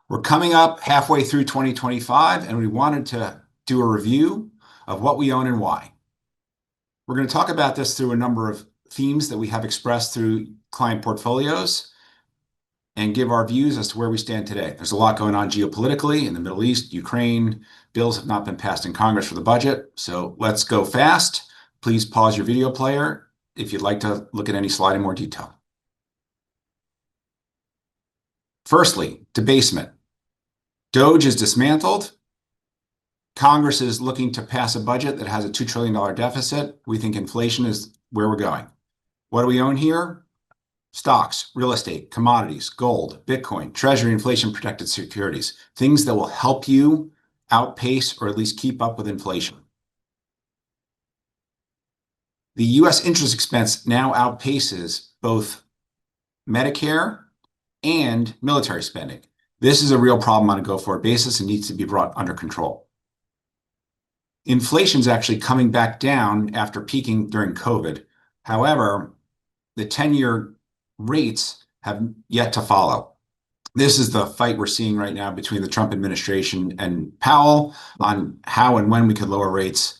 We're coming up halfway through 2025, and we wanted to do a review of what we own and why. We're going to talk about this through a number of themes that we have expressed through client portfolios and give our views as to where we stand today. There's a lot going on geopolitically in the Middle East, Ukraine. Bills have not been passed in Congress for the budget, so let's go fast. Please pause your video player if you'd like to look at any slide in more detail. Firstly, debasement. Doge is dismantled. Congress is looking to pass a budget that has a $2 trillion deficit. We think inflation is where we're going. What do we own here? Stocks, real estate, commodities, gold, Bitcoin, Treasury, inflation-protected securities, things that will help you outpace or at least keep up with inflation. The U.S. interest expense now outpaces both Medicare and military spending. This is a real problem on a go-forward basis and needs to be brought under control. Inflation is actually coming back down after peaking during COVID. However, the 10-year rates have yet to follow. This is the fight we're seeing right now between the Trump administration and Powell on how and when we could lower rates.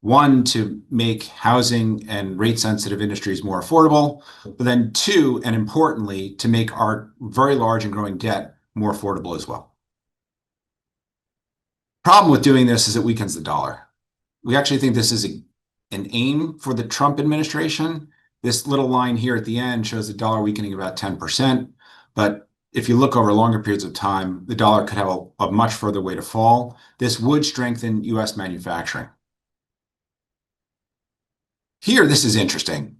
One, to make housing and rate-sensitive industries more affordable, but then two, and importantly, to make our very large and growing debt more affordable as well. Problem with doing this is it weakens the dollar. We actually think this is an aim for the Trump administration. This little line here at the end shows the dollar weakening about 10%, but if you look over longer periods of time, the dollar could have a much further way to fall. This would strengthen U.S. manufacturing. Here, this is interesting.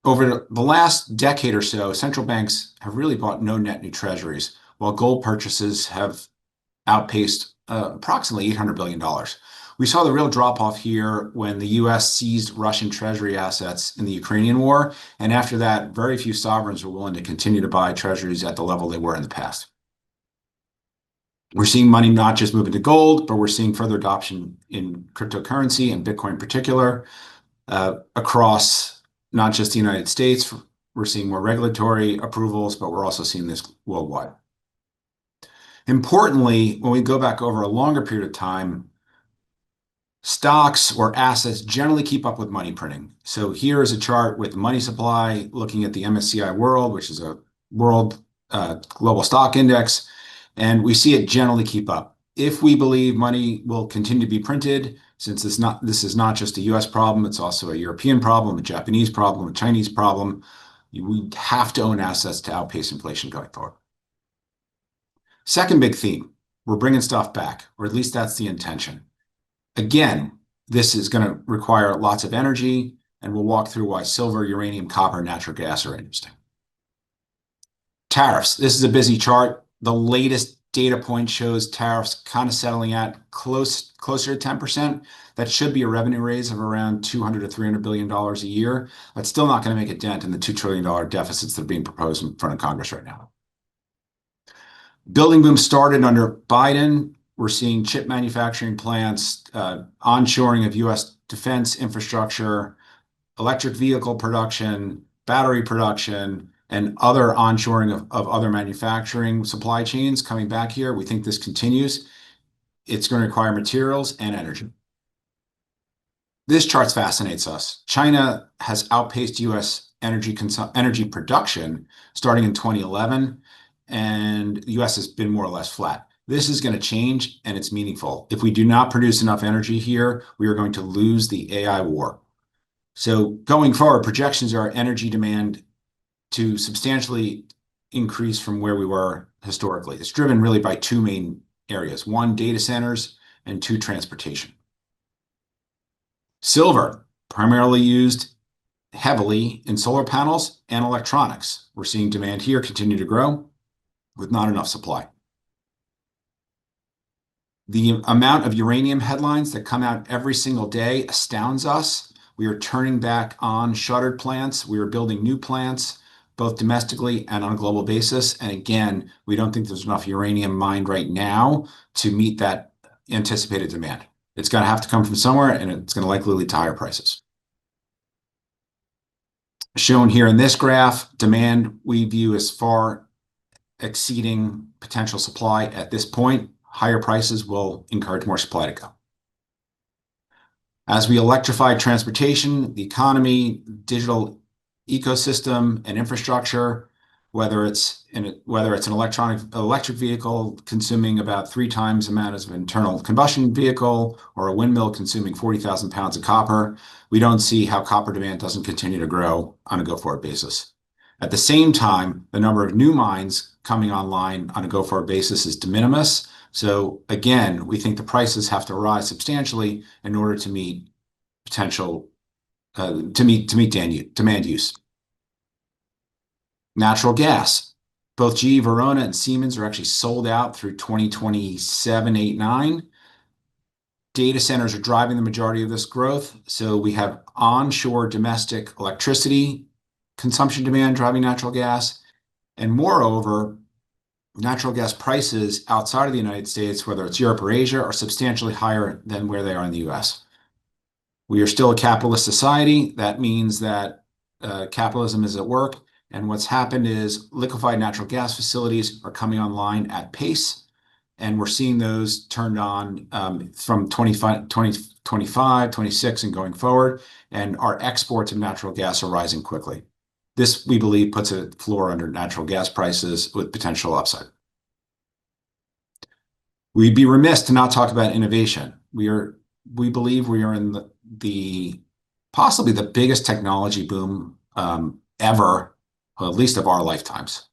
Over the last decade or so, central banks have really bought no net new treasuries, while gold purchases have outpaced approximately $800 billion. We saw the real drop-off here when the U.S. seized Russian treasury assets in the Ukrainian war, and after that, very few sovereigns were willing to continue to buy treasuries at the level they were in the past. We're seeing money not just move into gold, but we're seeing further adoption in cryptocurrency and Bitcoin in particular across not just the United States. We're seeing more regulatory approvals, but we're also seeing this worldwide. Importantly, when we go back over a longer period of time, stocks or assets generally keep up with money printing. So here is a chart with money supply looking at the MSCI World, which is a world global stock index, and we see it generally keep up. If we believe money will continue to be printed, since this is not just a US problem, it's also a European problem, a Japanese problem, a Chinese problem, we have to own assets to outpace inflation going forward. Second big theme, we're bringing stuff back, or at least that's the intention. Again, this is going to require lots of energy, and we'll walk through why silver, uranium, copper, and natural gas are interesting. Tariffs. This is a busy chart. The latest data point shows tariffs kind of settling at closer to 10%. That should be a revenue raise of around $200 to $300 billion a year. That's still not going to make a dent in the $2 trillion deficits that are being proposed in front of Congress right now. Building boom started under Biden. We're seeing chip manufacturing plants, onshoring of U.S. defense infrastructure, electric vehicle production, battery production, and other onshoring of other manufacturing supply chains coming back here. We think this continues. It's going to require materials and energy. This chart fascinates us. China has outpaced U.S. energy production starting in 2011, and the U.S. has been more or less flat. This is going to change, and it's meaningful. If we do not produce enough energy here, we are going to lose the AI war. So going forward, projections are energy demand to substantially increase from where we were historically. It's driven really by two main areas. One, data centers, and two, transportation. Silver, primarily used heavily in solar panels and electronics. We're seeing demand here continue to grow with not enough supply. The amount of uranium headlines that come out every single day astounds us. We are turning back on shuttered plants. We are building new plants, both domestically and on a global basis. And again, we don't think there's enough uranium mined right now to meet that anticipated demand. It's going to have to come from somewhere, and it's going to likely lead to higher prices. Shown here in this graph, demand we view as far exceeding potential supply at this point, higher prices will encourage more supply to come. As we electrify transportation, the economy, digital ecosystem, and infrastructure, whether it's an electric vehicle consuming about 3 times the amount as an internal combustion vehicle, or a windmill consuming 40,000 pounds of copper, we don't see how copper demand doesn't continue to grow on a go-forward basis. At the same time, the number of new mines coming online on a go-forward basis is de minimis. So again, we think the prices have to rise substantially in order to meet demand use. Natural gas. Both GE Verona and Siemens are actually sold out through 2027, 8, 9. Data centers are driving the majority of this growth. So we have onshore domestic electricity consumption demand driving natural gas. And moreover, natural gas prices outside of the United States, whether it's Europe or Asia, are substantially higher than where they are in the US. We are still a capitalist society. That means that capitalism is at work. And what's happened is liquefied natural gas facilities are coming online at pace. And we're seeing those turned on from 2025, 26, and going forward. And our exports of natural gas are rising quickly. This, we believe, puts a floor under natural gas prices with potential upside. We'd be remiss to not talk about innovation. We believe we are in possibly the biggest technology boom ever, or at least of our lifetimes.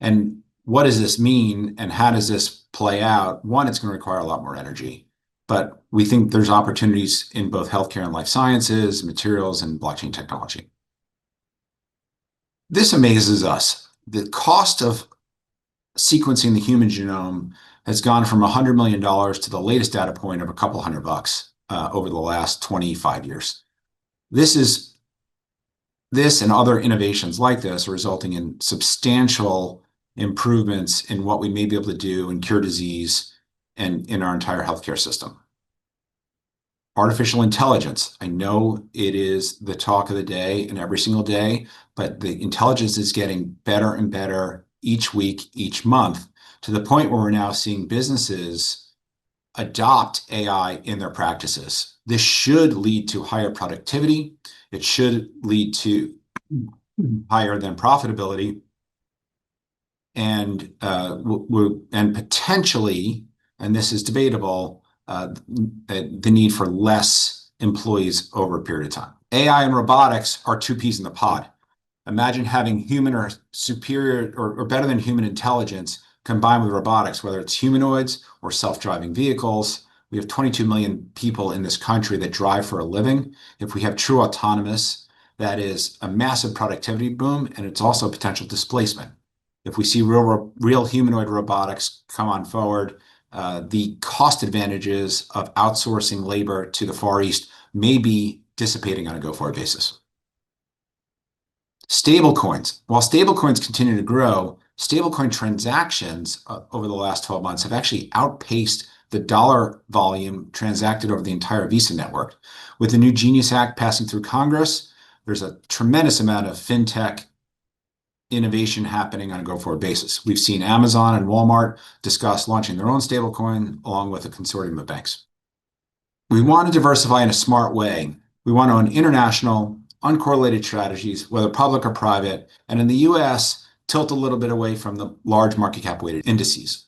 And what does this mean, and how does this play out? One, it's going to require a lot more energy, but we think there's opportunities in both healthcare and life sciences, materials, and blockchain technology. This amazes us. The cost of sequencing the human genome has gone from $100 million to the latest data point of a couple $100 over the last 25 years. This and other innovations like this are resulting in substantial improvements in what we may be able to do and cure disease and in our entire healthcare system. Artificial intelligence. I know it is the talk of the day and every single day, but the intelligence is getting better and better each week, each month, to the point where we're now seeing businesses adopt AI in their practices. This should lead to higher productivity. It should lead to higher than profitability, and potentially, and this is debatable, the need for less employees over a period of time. AI and robotics are 2 peas in the pod. Imagine having human or superior or better than human intelligence combined with robotics, whether it's humanoids or self-driving vehicles. We have 22 million people in this country that drive for a living. If we have true autonomous, that is a massive productivity boom, and it's also potential displacement. If we see real humanoid robotics come on forward, the cost advantages of outsourcing labor to the Far East may be dissipating on a go-forward basis. Stablecoins. While stablecoins continue to grow, stablecoin transactions over the last 12 months have actually outpaced the dollar volume transacted over the entire Visa network. With the new Genius Act passing through Congress, there's a tremendous amount of fintech innovation happening on a go-forward basis. We've seen Amazon and Walmart discuss launching their own stablecoin along with a consortium of banks. We want to diversify in a smart way. We want to own international, uncorrelated strategies, whether public or private, and in the US, tilt a little bit away from the large market cap weighted indices.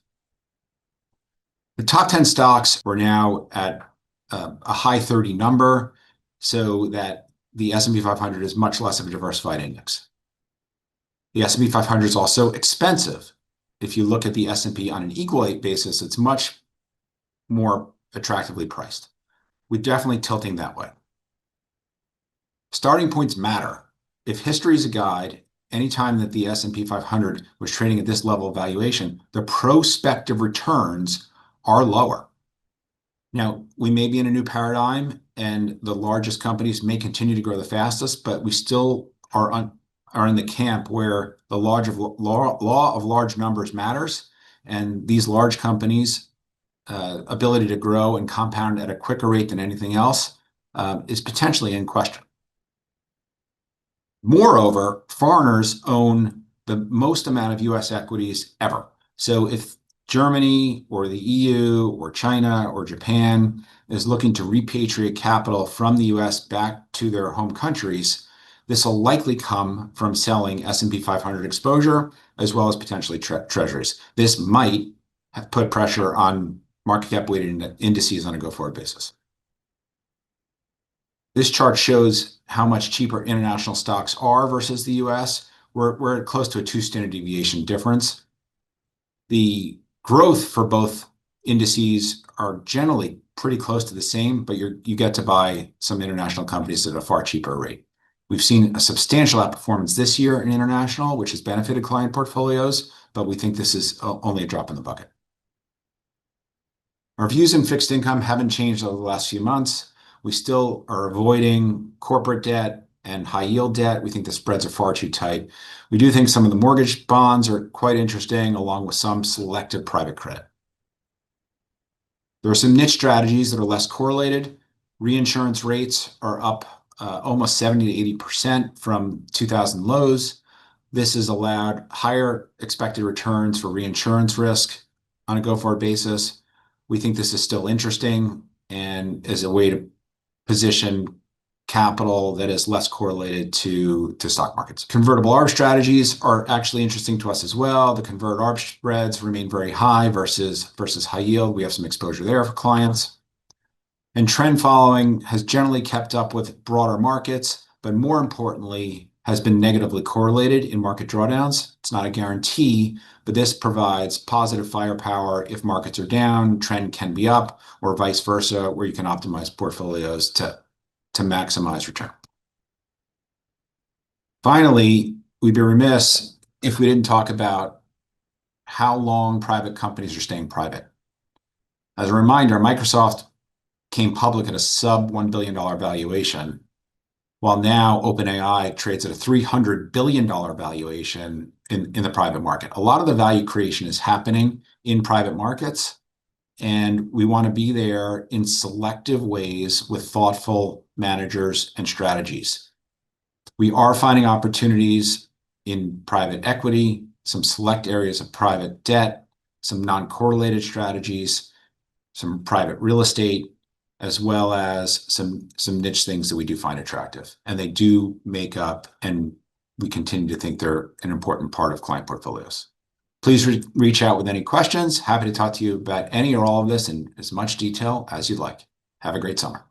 The top 10 stocks are now at a high 30 number, so that the S&P 500 is much less of a diversified index. The S&P 500 is also expensive. If you look at the S&P on an equal weight basis, it's much more attractively priced. We're definitely tilting that way. Starting points matter. If history is a guide, anytime that the S&P 500 was trading at this level of valuation, the prospective returns are lower. Now, we may be in a new paradigm and the largest companies may continue to grow the fastest, but we still are in the camp where the law of large numbers matters, and these large companies' ability to grow and compound at a quicker rate than anything else is potentially in question. Moreover, foreigners own the most amount of US equities ever. So if Germany or the EU or China or Japan is looking to repatriate capital from the US back to their home countries, this will likely come from selling S&P 500 exposure as well as potentially treasuries. This might have put pressure on market cap weighted indices on a go-forward basis. This chart shows how much cheaper international stocks are versus the US. We're close to a 2 standard deviation difference. The growth for both indices are generally pretty close to the same, but you get to buy some international companies at a far cheaper rate. We've seen a substantial outperformance this year in international, which has benefited client portfolios, but we think this is only a drop in the bucket. Our views in fixed income haven't changed over the last few months. We still are avoiding corporate debt and high yield debt. We think the spreads are far too tight. We do think some of the mortgage bonds are quite interesting, along with some selective private credit. There are some niche strategies that are less correlated. Reinsurance rates are up almost 70 to 80% from 2000 lows. This has allowed higher expected returns for reinsurance risk on a go-forward basis. We think this is still interesting and is a way to position capital that is less correlated to stock markets. Convertible arb strategies are actually interesting to us as well. The convert arb spreads remain very high versus high yield. We have some exposure there for clients. And trend following has generally kept up with broader markets, but more importantly, has been negatively correlated in market drawdowns. It's not a guarantee, but this provides positive firepower if markets are down, trend can be up, or vice versa, where you can optimize portfolios to maximize return. Finally, we'd be remiss if we didn't talk about how long private companies are staying private. As a reminder, Microsoft came public at a sub $1 billion valuation, while now OpenAI trades at a $300 billion valuation in the private market. A lot of the value creation is happening in private markets, and we want to be there in selective ways with thoughtful managers and strategies. We are finding opportunities in private equity, some select areas of private debt, some non-correlated strategies, some private real estate, as well as some niche things that we do find attractive. And they do make up, and we continue to think they're an important part of client portfolios. Please reach out with any questions. Happy to talk to you about any or all of this in as much detail as you'd like. Have a great summer.